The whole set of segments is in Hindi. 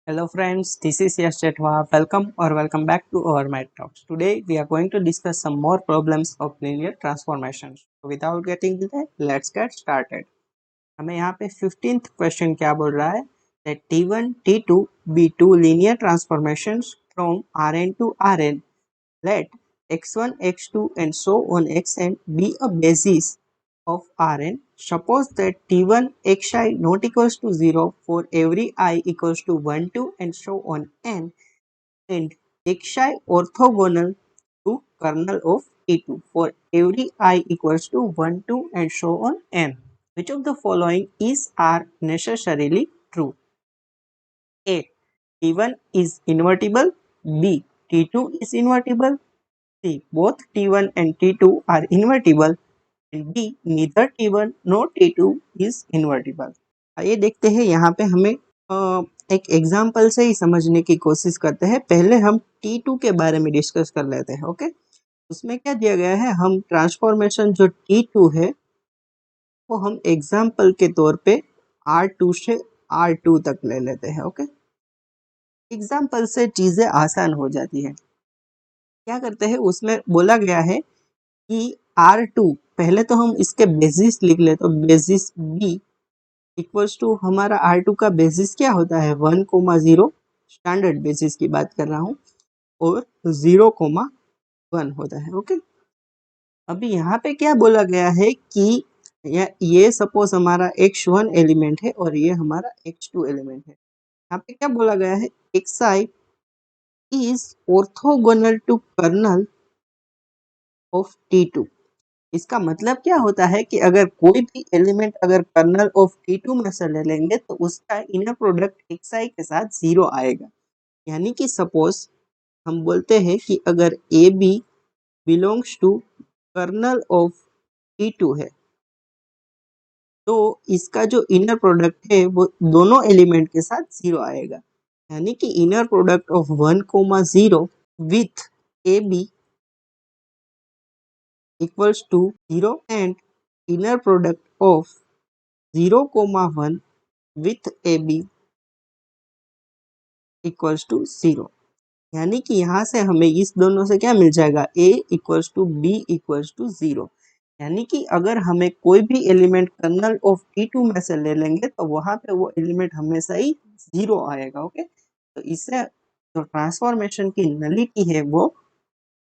Hello friends, this is Yash Chetwa. Welcome back to our Math Talks. Today we are going to discuss some more problems of linear transformations. So without getting delayed, let's get started. हमें यहाँ पे 15th क्वेश्चन क्या बोल रहा है that T1, T2 be two linear transformations from Rn to Rn. Let x1, x2 and so on xn be a basis of Rn. Suppose that T1 xi not equals to 0 for every I equals to 1, 2 and so on n, and xi orthogonal to kernel of T2 for every I equals to 1, 2 and so on n. Which of the following are necessarily true? A. T1 is invertible. B. T2 is invertible. C. Both T1 and T2 are invertible. And D. Neither T1 nor T2 is invertible. आइए देखते हैं यहाँ पे हमें एक एग्जाम्पल से ही समझने की कोशिश करते हैं। पहले हम T2 के बारे में डिस्कस कर लेते हैं। ओके, उसमें क्या दिया गया है, हम ट्रांसफॉर्मेशन जो T2 है वो हम एग्जाम्पल के तौर पे R2 से R2 तक ले लेते हैं। ओके, एग्जाम्पल से चीजें आसान हो जाती है। क्या करते हैं, उसमें बोला गया है कि R2, पहले तो हम इसके बेसिस लिख ले, तो बेसिस B इक्वल्स टू हमारा R2 का बेसिस क्या होता है 1,0, स्टैंडर्ड बेसिस की बात कर रहा हूँ, और 0,1 होता है। ओके, अभी यहाँ पे क्या बोला गया है कि ये सपोज हमारा x1 एलिमेंट है और ये हमारा x2 एलिमेंट है। यहाँ पे क्या बोला गया है, xi is orthogonal to kernel of T2। इसका मतलब क्या होता है कि अगर कोई भी एलिमेंट अगर कर्नल ऑफ T2 में से ले लेंगे तो उसका इनर प्रोडक्ट xi के साथ 0 आएगा। यानी कि सपोज हम बोलते हैं कि अगर AB belongs to kernel of T2 है, तो इसका जो इनर प्रोडक्ट है वो दोनों एलिमेंट के साथ 0 आएगा। यानी कि inner product of 1,0 with AB equals to 0 and inner product of 0,1 with AB equals to 0। यानी कि यहाँ से हमें इस दोनों से क्या मिल जाएगा, A equals to B equals to 0। यानी कि अगर हमें कोई भी एलिमेंट कर्नल ऑफ T2 में से ले लेंगे तो वहाँ पे वो एलिमेंट हमेशा ही 0 आएगा। ओके, तो इससे जो ट्रांसफॉर्मेशन की नलिटी है वो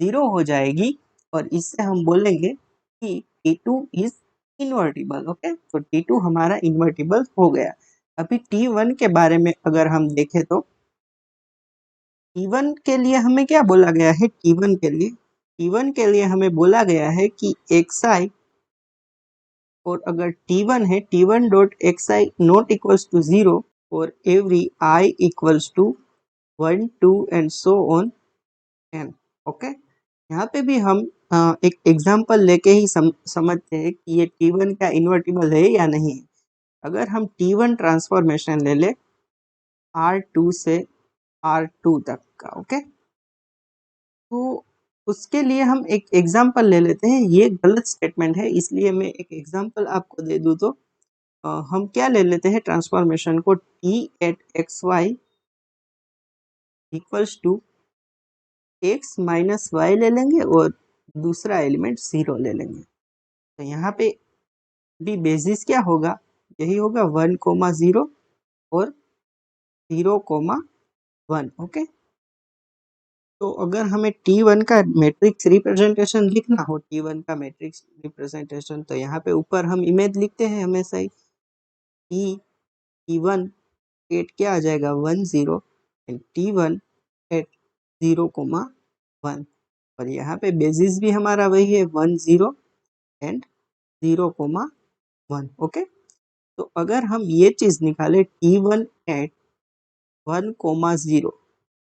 0 हो जाएगी और इससे हम बोलेंगे कि T2 इज इन्वर्टिबल। ओके, तो T2 हमारा इन्वर्टिबल हो गया। अभी T1 के बारे में अगर हम देखें तो T1 के लिए हमें क्या बोला गया है, T1 के लिए हमें बोला गया है कि xi, और अगर T1 है T1 dot xi not equals to 0 और every I equals to 1, 2 and so on n। Okay, यहाँ पे भी हम एक एग्जाम्पल लेके ही समझते हैं कि ये T1 क्या इन्वर्टिबल है या नहीं। अगर हम T1 ट्रांसफॉर्मेशन ले ले R2 से R2 तक का, ओके, तो उसके लिए हम एक एग्जाम्पल ले लेते हैं। ये गलत स्टेटमेंट है, इसलिए मैं एक एग्जाम्पल आपको दे दूँ तो हम क्या ले लेते हैं, ट्रांसफॉर्मेशन को T at xy equals to x minus y ले लेंगे और दूसरा एलिमेंट 0 ले लेंगे। तो यहाँ पे भी बेसिस क्या होगा, यही होगा 1,0 और 0,1। ओके, तो अगर हमें T1 का मैट्रिक्स रिप्रेजेंटेशन लिखना हो, T1 का मैट्रिक्स रिप्रेजेंटेशन, तो यहाँ पे ऊपर हम इमेज लिखते हैं हमेशा ही। T1 एट क्या आ जाएगा 1, 0 एंड T1 एट 0,1, और यहाँ पे बेसिस भी हमारा वही है 1, 0 एंड 0,1। ओके, तो अगर हम ये चीज निकाले T1 एट 1,0,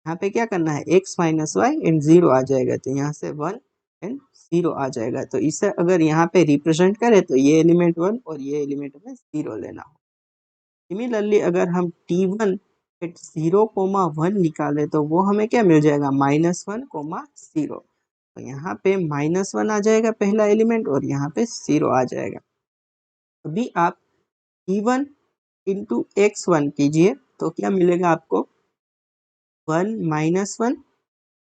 यहाँ पे क्या करना है, x माइनस वाई एंड 0 आ जाएगा, तो यहाँ से 1 एंड 0 आ जाएगा। तो इसे अगर यहाँ पे रिप्रेजेंट करें तो ये एलिमेंट 1 और ये एलिमेंट में 0 लेना हो। सिमिलरली अगर हम T1 एट 0,1 निकाले तो वो हमें क्या मिल जाएगा, -1,0। तो यहाँ पे -1 आ जाएगा पहला एलिमेंट और यहाँ पे 0 आ जाएगा। अभी आप T1 इंटू x1 कीजिए तो क्या मिलेगा आपको, 1 माइनस 1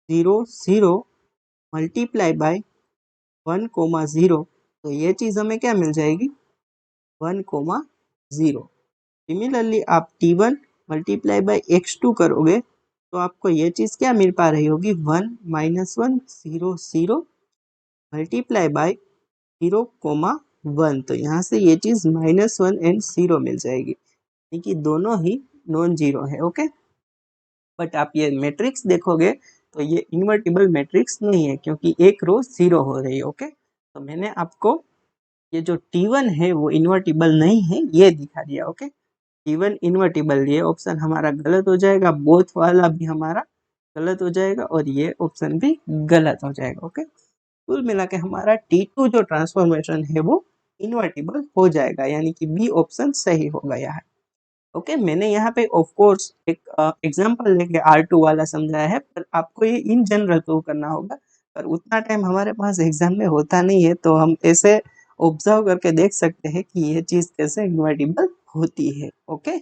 0 0 मल्टीप्लाई बाय 1,0, तो ये चीज़ हमें क्या मिल जाएगी 1,0। सिमिलरली आप T1 मल्टीप्लाई बाय x2 करोगे तो आपको ये चीज़ क्या मिल पा रही होगी 1 माइनस 1 0 0 मल्टीप्लाई बाय 0,1, तो यहाँ से ये चीज़ -1 एंड 0 मिल जाएगी, यानी कि दोनों ही नॉन जीरो है। ओके, बट आप ये मैट्रिक्स देखोगे तो ये इन्वर्टिबल मैट्रिक्स नहीं है क्योंकि एक रो 0 हो रही है। ओके, तो मैंने आपको ये जो T1 है वो इन्वर्टिबल नहीं है ये दिखा दिया। ओके, T1 इन्वर्टिबल, ये ऑप्शन हमारा गलत हो जाएगा, बोथ वाला भी हमारा गलत हो जाएगा और ये ऑप्शन भी गलत हो जाएगा। ओके, कुल मिला के हमारा T2 जो ट्रांसफॉर्मेशन है वो इन्वर्टिबल हो जाएगा, यानी कि बी ऑप्शन सही हो गया है। ओके, मैंने यहाँ पे ऑफ कोर्स एक एग्जांपल लेके R2 वाला समझाया है, पर आपको ये इन जनरल प्रूव करना होगा, पर उतना टाइम हमारे पास एग्जाम में होता नहीं है, तो हम ऐसे ऑब्जर्व करके देख सकते हैं कि ये चीज़ कैसे इन्वर्टिबल होती है। ओके,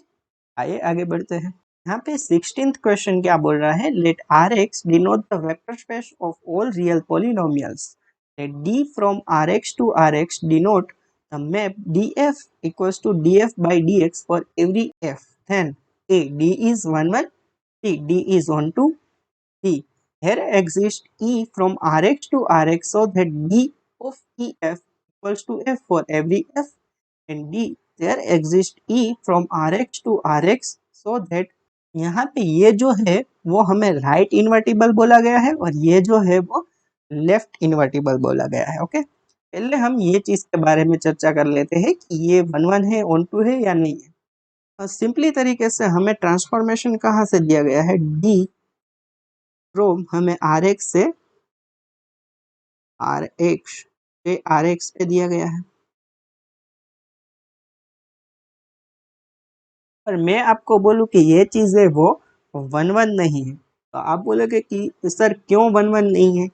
आइए आगे बढ़ते हैं। यहाँ पे 16th क्वेश्चन क्या बोल रहा है, let Rx denote the vector space of all real polynomials, let D from Rx to Rx denote the map df equals to df by dx for every f, then a D is 1 1, b D is 1 2, c here exists E from Rx to Rx so that D of EF equals to f for every f, and D there exists E from Rx to Rx so that, यहाँ पे ये जो है वो हमें राइट इन्वर्टिबल बोला गया है और ये जो है वो लेफ्ट इन्वर्टिबल बोला गया है। ओके, पहले हम ये चीज के बारे में चर्चा कर लेते हैं कि ये 1 1 है, ऑन टू है या नहीं है। सिंपली तरीके से हमें ट्रांसफॉर्मेशन कहाँ से दिया गया है, डी फ्रॉम हमें आर एक्स से आर एक्स पे दिया गया है। पर मैं आपको बोलूँ कि ये चीज़ है वो 1 1 नहीं है, तो आप बोलोगे कि सर क्यों 1 1 नहीं है,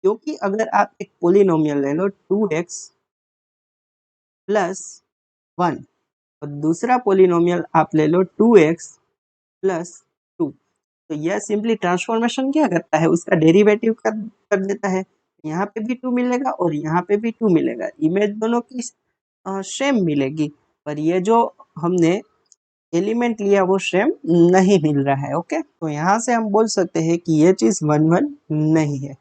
क्योंकि अगर आप एक पोलिनोमियल ले लो 2x प्लस 1 और दूसरा पोलिनोमियल आप ले लो 2x प्लस 2, तो यह सिंपली ट्रांसफॉर्मेशन क्या करता है, उसका डेरिवेटिव कर देता है। यहाँ पे भी 2 मिलेगा और यहाँ पे भी 2 मिलेगा, इमेज दोनों की सेम मिलेगी, पर ये जो हमने एलिमेंट लिया वो सेम नहीं मिल रहा है। ओके, तो यहाँ से हम बोल सकते हैं कि ये चीज़ 1 1 नहीं है।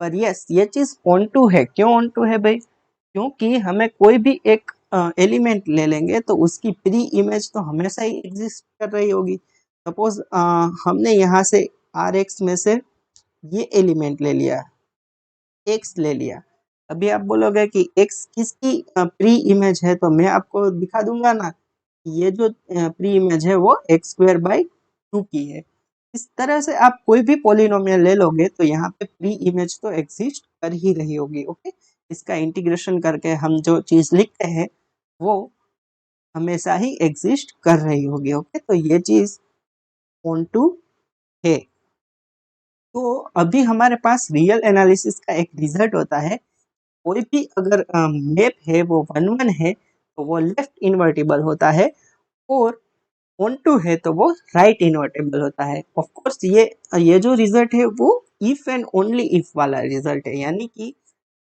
पर यस, ये चीज़ ऑन टू है। क्यों ऑन टू है भाई, क्योंकि हमें कोई भी एक एलिमेंट ले लेंगे तो उसकी प्री इमेज तो हमेशा ही एग्जिस्ट कर रही होगी। सपोज हमने यहाँ से आर एक्स में से ये एलिमेंट ले लिया, एक्स ले लिया, अभी आप बोलोगे कि एक्स किसकी प्री इमेज है, तो मैं आपको दिखा दूंगा ना, ये जो प्री इमेज है वो एक्स स्क्वायर बाई 2 की है। इस तरह से आप कोई भी पॉलिनोमियल ले लोगे तो यहाँ पे प्री इमेज तो एग्जिस्ट कर ही रही होगी। ओके, इसका इंटीग्रेशन करके हम जो चीज लिखते हैं वो हमेशा ही एग्जिस्ट कर रही होगी। ओके, तो ये चीज ऑन टू है। तो अभी हमारे पास रियल एनालिसिस का एक रिजल्ट होता है, कोई भी अगर मैप है वो 1 1 है तो वो लेफ्ट इन्वर्टिबल होता है, और ऑन टू है तो वो राइट इन्वर्टेबल होता है। ऑफ कोर्स ये जो रिजल्ट है वो इफ एंड ओनली इफ वाला रिजल्ट है, यानी कि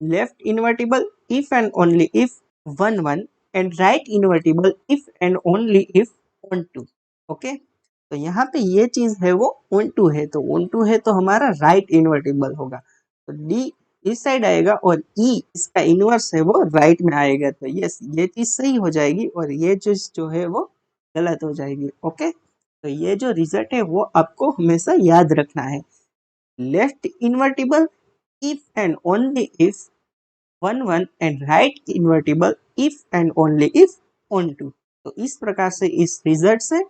left invertible if and only if 1 1 and right invertible if and only if onto. Okay, तो यहाँ पे ये चीज है वो ऑन टू है, तो ऑन टू है तो हमारा राइट इन्वर्टिबल होगा, तो डी इस साइड आएगा और ई इसका इनवर्स है वो राइट में आएगा, तो यस ये चीज सही हो जाएगी और ये चीज जो है वो गलत हो जाएगी। ओके, तो ये जो रिजल्ट है वो आपको हमेशा याद रखना है, left invertible if and only if 1 1 and right invertible if and only if onto. तो इस प्रकार से इस रिजल्ट से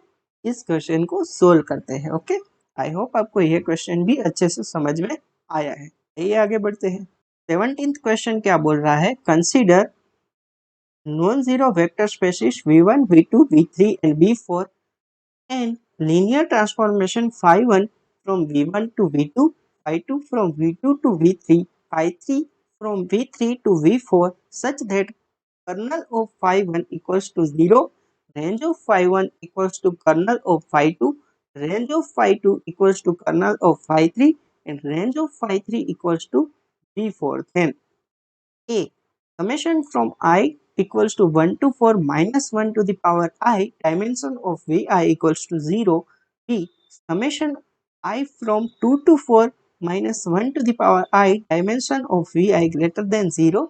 इस क्वेश्चन को सोल्व करते हैं। ओके, आई होप आपको ये क्वेश्चन भी अच्छे से समझ में आया है। ये आगे बढ़ते हैं। 17th क्वेश्चन क्या बोल रहा है, consider non zero vector spaces v1 v2 v3 and v4 and linear transformation phi1 from v1 to v2, phi2 from v2 to v3, phi3 from v3 to v4 such that kernel of phi1 equals to 0, range of phi1 equals to kernel of phi2, range of phi2 equals to kernel of phi3 and range of phi3 equals to V4. Then A, summation from I equals to 1 to 4 minus 1 to the power I, dimension of Vi equals to 0. B, summation I from 2 to 4 minus 1 to the power I, dimension of Vi greater than 0.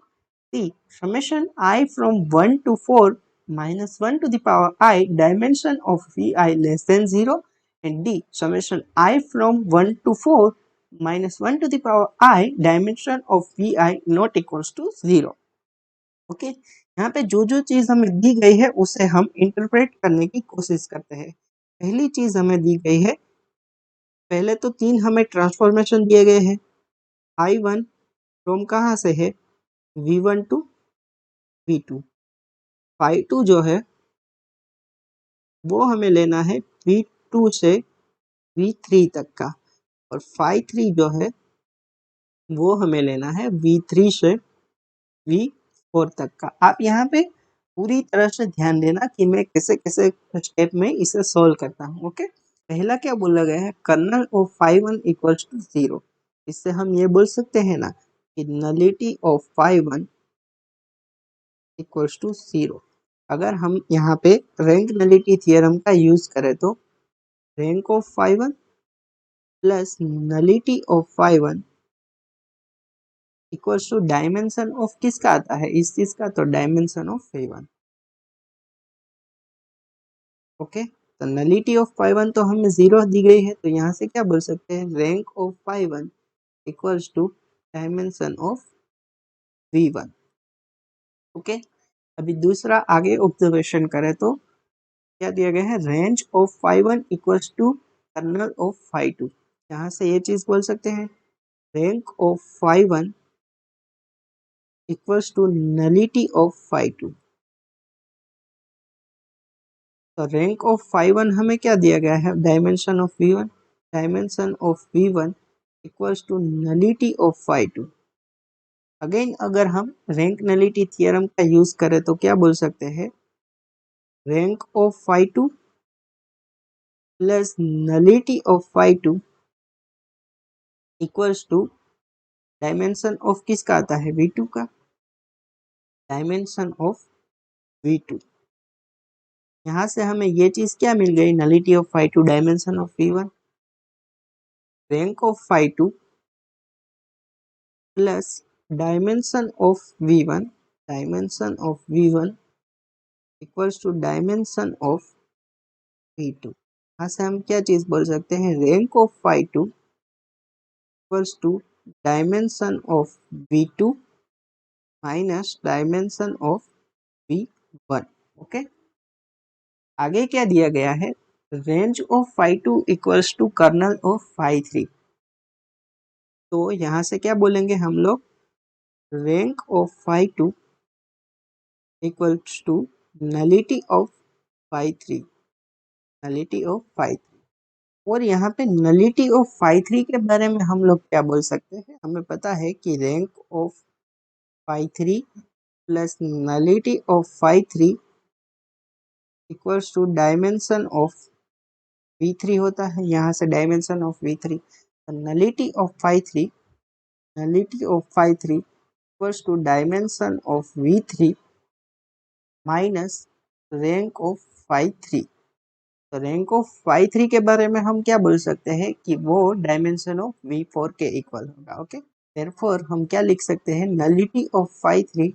C, summation I from 1 to 4 minus 1 to the power I, dimension of Vi less than 0. And D, summation I from 1 to 4 minus 1 to the power I, dimension of Vi not equals to 0. Okay, यहाँ पे जो जो चीज हमें दी गई है उसे हम इंटरप्रेट करने की कोशिश करते हैं। पहली चीज हमें दी गई है, पहले तो 3 हमें ट्रांसफॉर्मेशन दिए गए हैं। I1 फ्रॉम कहाँ से है, V1 टू V2। phi2 जो है वो हमें लेना है V2 से V3 तक का, और phi3 जो है वो हमें लेना है V3 से V4 तक का। आप यहाँ पे पूरी तरह से ध्यान देना कि मैं कैसे कैसे स्टेप में इसे सॉल्व करता हूँ। ओके, पहला क्या बोला गया है, kernel of phi1 equals to 0। इससे हम ये बोल सकते हैं ना कि nullity of phi1 equals to 0। अगर हम यहाँ पे रैंक नलिटी थियरम का यूज करें तो rank of phi1 plus nullity of phi1 equals to dimension of किसका आता है, इस चीज का, तो डायमेंशन ऑफ phi1। ओके, तो नलिटी ऑफ phi1 तो हमें 0 दी गई है, तो यहाँ से क्या बोल सकते हैं, rank of phi1 equals to dimension of v1। Okay, अभी दूसरा आगे ऑब्जर्वेशन करें तो क्या दिया गया है, range of phi1 equals to kernel of phi2। यहाँ से ये चीज बोल सकते हैं, rank of phi1 equals to nullity of phi2। तो रैंक ऑफ phi1 हमें क्या दिया गया है, dimension of v1। Dimension of v1 equals to nullity of phi2। Again अगर हम रैंक नलिटी थियरम का यूज करें तो क्या बोल सकते हैं, rank of phi2 plus nullity of phi2 equals to dimension of किसका आता है, v2 का, डायमेंशन ऑफ v2। यहाँ से हमें ये चीज क्या मिल गई, nullity of phi2 dimension of v1, rank of phi2 plus dimension of v1, dimension of v1 equals to dimension of v2। यहाँ से हम क्या चीज बोल सकते हैं, rank of phi2 equals to dimension of v2 minus dimension of v1। Okay, आगे क्या दिया गया है, range of phi2 equals to kernel of phi3। तो यहाँ से क्या बोलेंगे हम लोग, rank of phi2 equals to nullity of phi3, nullity of phi3। और यहाँ पे नलिटी ऑफ phi3 के बारे में हम लोग क्या बोल सकते हैं, हमें पता है कि rank of phi3 plus nullity of phi3 equals to dimension of v3 होता है। यहाँ से dimension of v3, nullity of phi3, nullity of phi3 equals to dimension of v3 minus rank of phi3। तो रैंक ऑफ phi3 के बारे में हम क्या बोल सकते हैं कि वो डायमेंशन ऑफ v4 के इक्वल होगा। ओके, देयरफॉर हम क्या लिख सकते हैं, nullity of phi3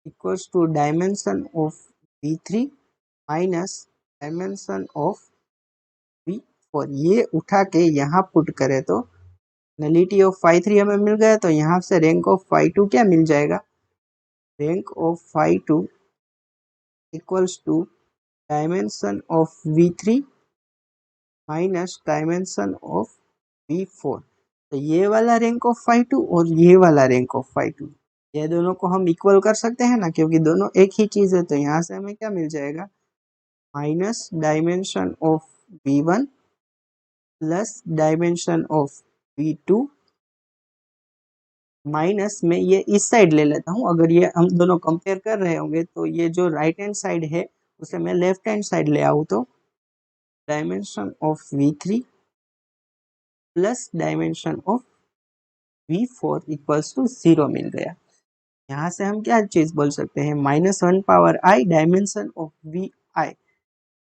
equals to dimension of v3 minus dimension of v4। ये उठा के यहाँ पुट करें तो नलिटी ऑफ phi3 हमें मिल गया, तो यहाँ से रैंक ऑफ phi2 क्या मिल जाएगा, rank of phi2 equals to dimension of v3 minus dimension of v4। तो ये वाला रैंक ऑफ phi2 और ये वाला रैंक ऑफ phi2, ये दोनों को हम इक्वल कर सकते हैं ना, क्योंकि दोनों एक ही चीज है। तो यहाँ से हमें क्या मिल जाएगा, minus dimension of v1 plus dimension of v2 minus में ये इस साइड ले लेता हूँ। अगर ये हम दोनों कंपेयर कर रहे होंगे तो ये जो राइट हैंड साइड है उसे मैं लेफ्ट हैंड साइड ले आऊँ तो dimension of V3 plus dimension of V4 equals to 0 मिल गया। यहाँ से हम क्या चीज बोल सकते हैं, -1 power i dimension of Vi।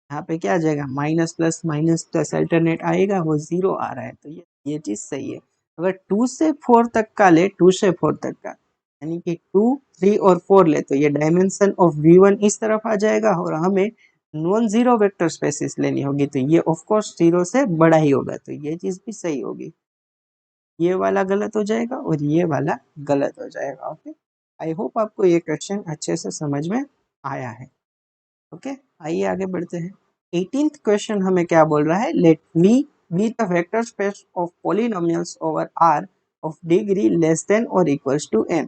यहाँ पे क्या आ जाएगा, माइनस प्लस अल्टरनेट आएगा, वो 0 आ रहा है, तो ये चीज सही है। अगर 2 से 4 तक का ले, 2 से 4 तक का, यानी कि 2, 3 और 4 ले, तो ये डायमेंशन ऑफ V1 इस तरफ आ जाएगा और हमें नॉन जीरो वेक्टर स्पेसिस लेनी होगी, तो ये ऑफ कोर्स 0 से बड़ा ही होगा, तो ये चीज भी सही होगी। ये वाला गलत हो जाएगा और ये वाला गलत हो जाएगा। ओके, आई होप आपको ये क्वेश्चन अच्छे से समझ में आया है। ओके, आइए आगे बढ़ते हैं। 18th क्वेश्चन हमें क्या बोल रहा है, let V be the vector space of polynomials over R of degree less than or equals to n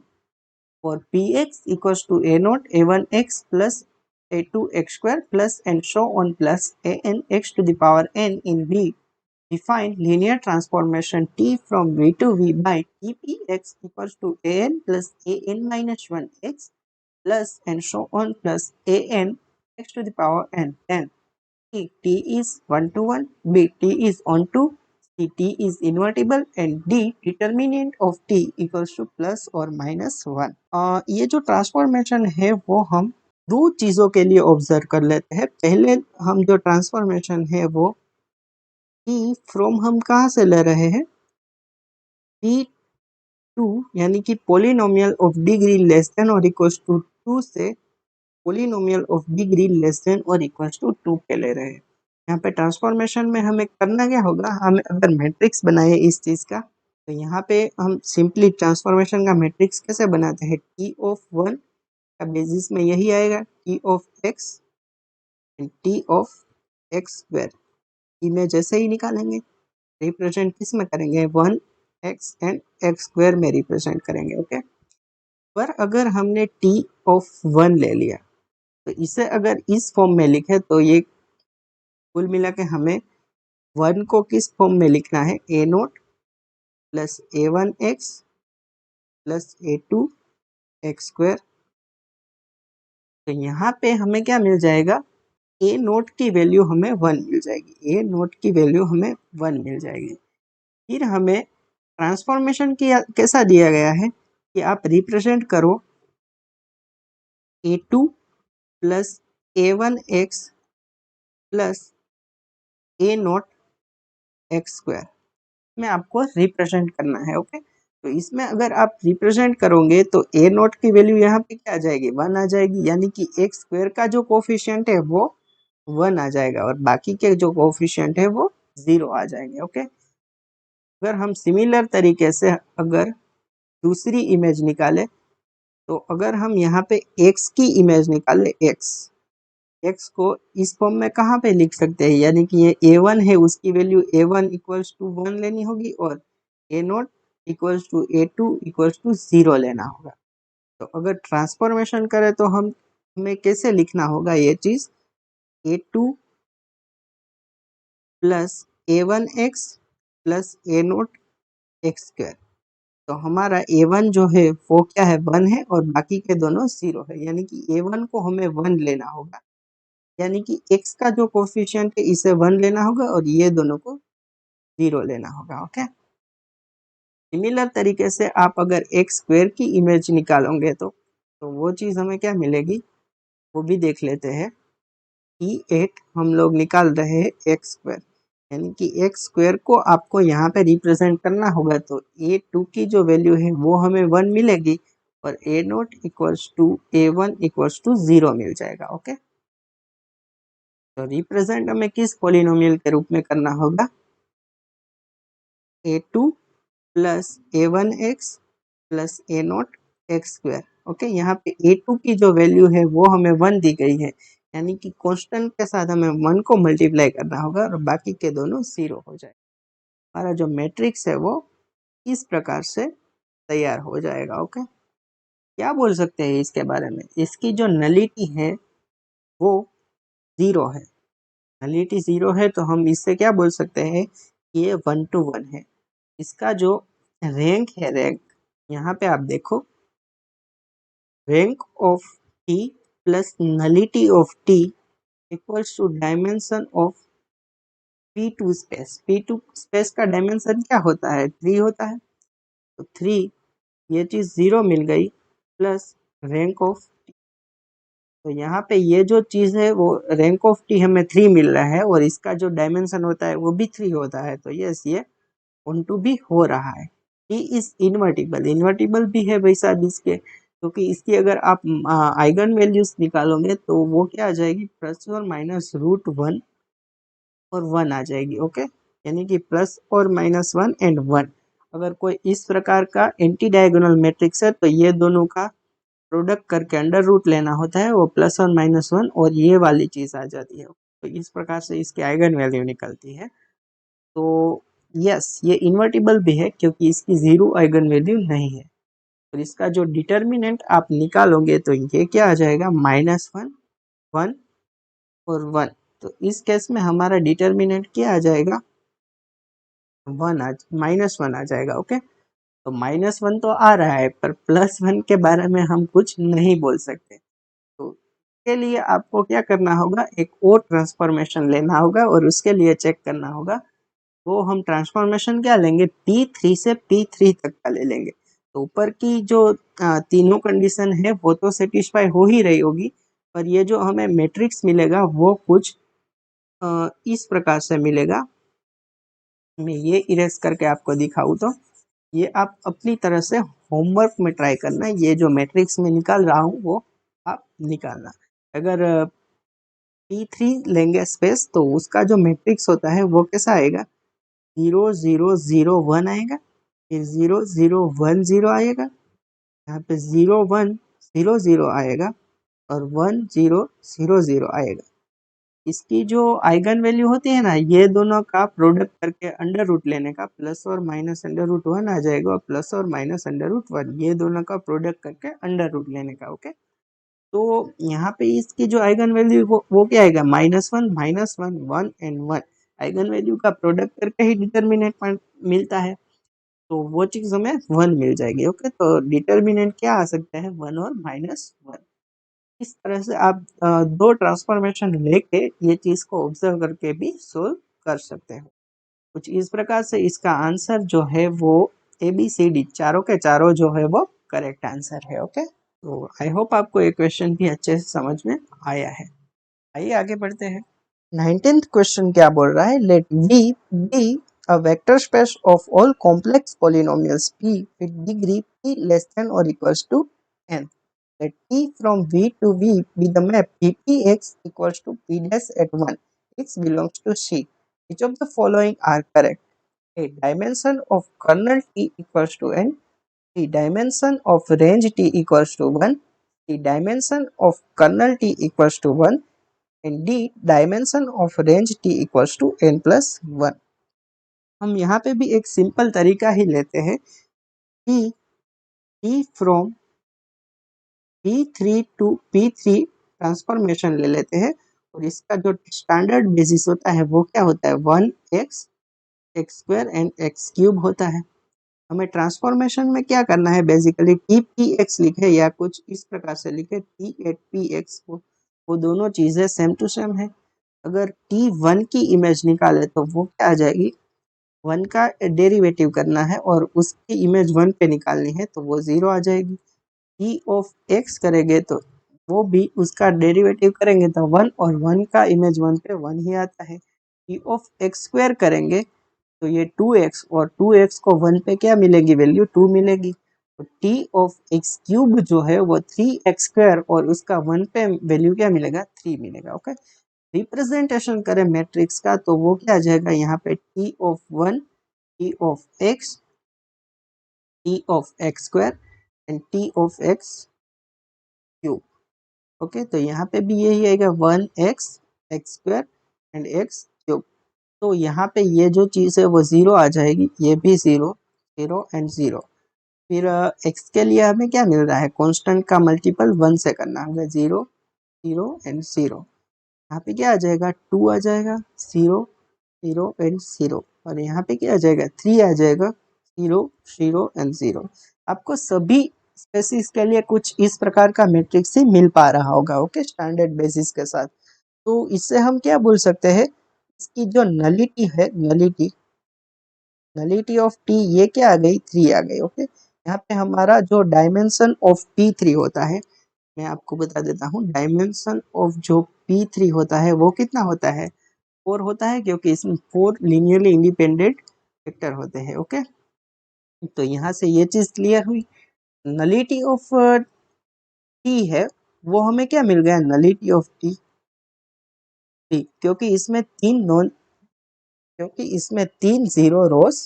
और Px equals to a0 a1x plus a2x square plus and so on plus anx to the power n in V. Define linear transformation T from V to V by Tpx equals to an plus an minus 1x plus and so on plus an x to the power n. Then T is 1 to 1, B T is on to, C T is invertible and D determinant of T equals to plus or minus 1. ये जो ट्रांसफॉर्मेशन है वो हम दो चीज़ों के लिए ऑब्जर्व कर लेते हैं। पहले हम जो ट्रांसफॉर्मेशन है वो T फ्रॉम हम कहाँ से ले रहे हैं, T2 यानी कि polynomial of degree less than or equals to 2 से polynomial of degree less than or equals to 2 पे ले रहे हैं। यहाँ पे ट्रांसफॉर्मेशन में हमें करना क्या होगा, हमें अगर मैट्रिक्स बनाए इस चीज़ का, तो यहाँ पे हम सिंपली ट्रांसफॉर्मेशन का मैट्रिक्स कैसे बनाते हैं, T ऑफ 1 का बेसिस में यही आएगा, T of x and T of x square. ई में जैसे ही निकालेंगे रिप्रेजेंट किस में करेंगे, 1x एंड x स्क्वायर में रिप्रेजेंट करेंगे। ओके, पर अगर हमने T ऑफ 1 ले लिया तो इसे अगर इस फॉर्म में लिखे तो ये कुल मिला के हमें 1 को किस फॉर्म में लिखना है, a0 plus a1x plus a2x square. तो यहाँ पे हमें क्या मिल जाएगा, ए नोट की वैल्यू हमें 1 मिल जाएगी, ए नोट की वैल्यू हमें 1 मिल जाएगी। फिर हमें ट्रांसफॉर्मेशन किया कैसा दिया गया है कि आप रिप्रेजेंट करो a2 प्लस a1x प्लस ए नोट एक्स स्क्वायर में आपको रिप्रेजेंट करना है। ओके, तो इसमें अगर आप रिप्रेजेंट करोगे तो ए नोट की वैल्यू यहाँ पे क्या आ जाएगी, 1 आ जाएगी, यानी कि एक्स स्क्वायर का जो कोफिशिएंट है वो 1 आ जाएगा और बाकी के जो कोफिशिएंट है वो 0 आ जाएंगे। ओके, अगर हम सिमिलर तरीके से अगर दूसरी इमेज निकाले, तो अगर हम यहाँ पे x की इमेज निकाले, x को इस फॉर्म में कहाँ पे लिख सकते हैं, यानी कि ये a1 है, उसकी वैल्यू a1 इक्वल्स टू 1 लेनी होगी और a0 equals to a2 equals to 0 लेना होगा। तो अगर ट्रांसफॉर्मेशन करें तो हमें कैसे लिखना होगा ये चीज़, a2 plus a1x plus a0 x square. तो हमारा a1 जो है वो क्या है, 1 है और बाकी के दोनों 0 है, यानी कि a1 को हमें 1 लेना होगा, यानी कि x का जो कोफिशिएंट है इसे 1 लेना होगा और ये दोनों को 0 लेना होगा। ओके, सिमिलर तरीके से आप अगर एक्स स्क्वायर की इमेज निकालोगे तो वो चीज़ हमें क्या मिलेगी, वो भी देख लेते हैं। E8 हम लोग निकाल रहे हैं एक्स स्क्वायर, यानी कि एक्स स्क्वायर को आपको यहाँ पे रिप्रेजेंट करना होगा, तो a2 की जो वैल्यू है वो हमें 1 मिलेगी और a0 equals to a1 equals to 0 मिल जाएगा। ओके, तो रिप्रेजेंट हमें किस पॉलिनोमियल के रूप में करना होगा, a2 plus a1x plus a0 x square. Okay, यहाँ पे a2 की जो वैल्यू है वो हमें 1 दी गई है, यानी कि कांस्टेंट के साथ हमें 1 को मल्टीप्लाई करना होगा और बाकी के दोनों 0 हो जाए। हमारा जो मैट्रिक्स है वो इस प्रकार से तैयार हो जाएगा। ओके, क्या बोल सकते हैं इसके बारे में, इसकी जो नलिटी है वो 0 है, नलिटी 0 है, तो हम इससे क्या बोल सकते हैं कि ये 1 to 1 है। इसका जो रैंक है, रैंक यहाँ पे आप देखो, rank of T plus nullity of T equals to dimension of P2 space, P2 space का डायमेंशन क्या होता है, 3 होता है। तो 3, ये चीज 0 मिल गई, प्लस रैंक ऑफ, तो यहाँ पे ये जो चीज है वो रैंक ऑफ टी हमें 3 मिल रहा है और इसका जो डायमेंशन होता है वो भी 3 होता है। तो यस, ये ऑन टू भी हो रहा है। टी इज इन्वर्टिबल, इन्वर्टिबल भी है भाई साहब इसके, क्योंकि इसकी अगर आप आइगन वैल्यूज निकालोगे तो वो क्या आ जाएगी, प्लस और माइनस रूट 1 और 1 आ जाएगी। ओके, यानी कि प्लस और माइनस 1 एंड 1। अगर कोई इस प्रकार का एंटी डायगोनल मैट्रिक्स है तो ये दोनों का प्रोडक्ट करके अंडर रूट लेना होता है, वो प्लस और माइनस 1 और ये वाली चीज आ जाती है। तो इस प्रकार से इसकी आइगन वैल्यू निकलती है। तो यस, ये इन्वर्टिबल भी है क्योंकि इसकी 0 आइगन वैल्यू नहीं है। और इसका जो डिटर्मिनेंट आप निकालोगे तो ये क्या आ जाएगा, -1, 1 और 1। तो इस केस में हमारा डिटर्मिनेंट क्या आ जाएगा, -1 आ जाएगा। ओके, तो -1 तो आ रहा है पर +1 के बारे में हम कुछ नहीं बोल सकते। तो इसके लिए आपको क्या करना होगा, एक और ट्रांसफॉर्मेशन लेना होगा और उसके लिए चेक करना होगा। वो हम ट्रांसफॉर्मेशन क्या लेंगे, P3 से P3 तक का ले लेंगे। तो ऊपर की जो तीनों कंडीशन है वो तो सेटिस्फाई हो ही रही होगी, पर ये जो हमें मैट्रिक्स मिलेगा वो कुछ इस प्रकार से मिलेगा। मैं ये इरेज करके आपको दिखाऊं तो ये आप अपनी तरह से होमवर्क में ट्राई करना, ये जो मैट्रिक्स में निकाल रहा हूँ वो आप निकालना। अगर P3 लेंगे स्पेस तो उसका जो मैट्रिक्स होता है वो कैसा आएगा, 0 0 0 1 आएगा, फिर 0 0 1 0 आएगा, यहाँ पे 0 1 0 0 आएगा और 1 0 0 0 आएगा। इसकी जो आइगन वैल्यू होती है ना, ये दोनों का प्रोडक्ट करके अंडर रूट लेने का, प्लस और माइनस अंडर रूट 1 आ जाएगा और प्लस और माइनस अंडर रूट 1, ये दोनों का प्रोडक्ट करके अंडर रूट लेने का। ओके, तो यहाँ पे इसकी जो आइगन वैल्यू वो क्या आएगा, -1 -1 1 एंड 1। आइगन वैल्यू का प्रोडक्ट करके ही डिटर्मिनेंट मिलता है, तो वो चीज हमें 1 मिल जाएगी। ओके, तो डिटर्मिनेंट क्या आ सकता है, 1 और -1। इस तरह से आप दो ट्रांसफॉर्मेशन लेके ये चीज को ऑब्जर्व करके भी सोल्व कर सकते हो। कुछ इस प्रकार से इसका आंसर जो है वो ABCD चारों के चारों जो है वो करेक्ट आंसर है। ओके, तो आई होप आपको ये क्वेश्चन भी अच्छे से समझ में आया है। आइए आगे बढ़ते हैं। 19th क्वेश्चन क्या बोल रहा है, let V be a vector space of all complex polynomials P with degree P less than or equals to n. Let P from V to V be the map Ppx equals to P dash at 1. X belongs to C. Which of the following are correct? A. Dimension of kernel T equals to n. The dimension of range T equals to 1. The dimension of kernel T equals to 1. And D dimension of range T equals to n plus 1। हम यहाँ पे भी एक सिंपल तरीका ही लेते हैं कि T from P3 to P3 transformation ले लेते हैं और इसका जो स्टैंडर्ड बेसिस होता है वो क्या होता है, 1x x square and x cube होता है। हमें ट्रांसफॉर्मेशन में क्या करना है, बेसिकली टी पी एक्स लिखे या कुछ इस प्रकार से लिखे, टी एट पी एक्स, वो दोनों चीजें सेम टू सेम है। अगर T1 की इमेज निकाले तो वो क्या आ जाएगी, 1 का डेरिवेटिव करना है और उसकी इमेज 1 पे निकालनी है तो वो 0 आ जाएगी। T ऑफ x करेंगे तो वो भी उसका डेरिवेटिव करेंगे तो 1 और 1 का इमेज 1 पे 1 ही आता है। T ऑफ x स्क्वायर करेंगे तो ये 2x और 2x को 1 पे क्या मिलेगी वैल्यू, 2 मिलेगी। तो T ऑफ x क्यूब जो है वो 3x स्क्वायर और उसका 1 पे वैल्यू क्या मिलेगा, 3 मिलेगा। ओके, रिप्रेजेंटेशन करें मैट्रिक्स का तो वो क्या आ जाएगा, यहाँ पे T of 1, T of x, T of x square and T of x cube. Okay, तो यहाँ पे भी यही आएगा 1x x square and x cube. तो यहाँ पे ये जो चीज़ है वो 0 आ जाएगी, ये भी 0 0 एंड 0। फिर x के लिए हमें क्या मिल रहा है, कांस्टेंट का मल्टीपल 1 से करना होगा, 0 0 एंड 0। यहाँ पे क्या आ जाएगा, 2 आ जाएगा, 0 0 एंड 0 और यहाँ पे क्या आ जाएगा, 3 आ जाएगा, 0 0 एंड 0। आपको सभी स्पेसिस के लिए कुछ इस प्रकार का मैट्रिक्स ही मिल पा रहा होगा। ओके, स्टैंडर्ड बेसिस के साथ। तो इससे हम क्या बोल सकते हैं, इसकी जो नलिटी है, नलिटी ऑफ टी ये क्या आ गई, 3 आ गई। ओके, यहाँ पे हमारा जो डायमेंशन ऑफ P3 होता है, मैं आपको बता देता हूँ, डायमेंशन ऑफ जो P3 होता है वो कितना होता है, 4 होता है, क्योंकि इसमें 4 लीनियरली इंडिपेंडेंट वेक्टर होते हैं। ओके, तो यहाँ से ये चीज क्लियर हुई। नलिटी ऑफ टी है वो हमें क्या मिल गया, नलिटी ऑफ टी, क्योंकि इसमें इसमें 3 जीरो रोज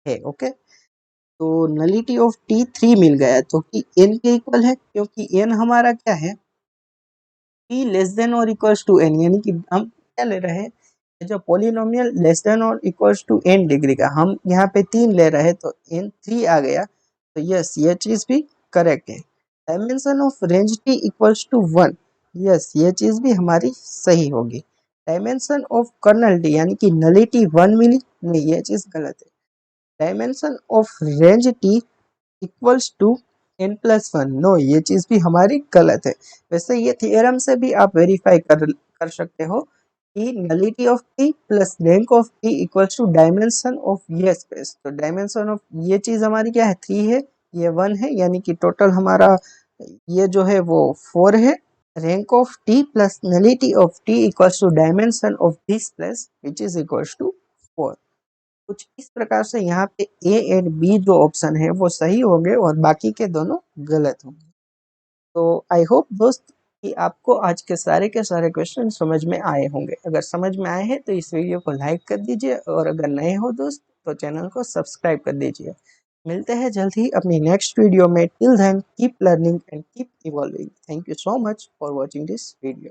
है। ओके, तो नलिटी ऑफ T3 मिल गया, तो कि n के इक्वल है, क्योंकि n हमारा क्या है, p less than or equals to n, यानी कि हम क्या ले रहे हैं, जो polynomial less than or equals to n degree का, हम यहाँ पे 3 ले रहे हैं, तो n 3 आ गया। तो यस, ये चीज भी करेक्ट है। Dimension of range t equals to 1, yes, ये चीज भी हमारी सही होगी। डायमेंशन ऑफ कर्नल t, यानी कि नलिटी 1 मिली, नहीं, ये चीज गलत है। Dimension of range t equals to n+1, no, ये चीज भी हमारी गलत है। वैसे ये थियरम से भी आप वेरीफाई कर सकते हो कि nullity of T plus rank of T equals to dimension of ये स्पेस। तो डायमेंशन ऑफ ये चीज हमारी क्या है, 3 है, ये 1 है, यानी कि टोटल हमारा ये जो है वो 4 है। Rank of T plus nullity of T equals to dimension of this plus which is equals to 4। कुछ इस प्रकार से यहाँ पे ए एंड बी जो ऑप्शन है वो सही होंगे और बाकी के दोनों गलत होंगे। तो आई होप दोस्त कि आपको आज के सारे क्वेश्चन समझ में आए होंगे। अगर समझ में आए हैं तो इस वीडियो को लाइक कर दीजिए, और अगर नए हो दोस्त तो चैनल को सब्सक्राइब कर दीजिए। मिलते हैं जल्द ही अपनी नेक्स्ट वीडियो में। Till then keep learning and keep evolving. Thank you so much for watching this video.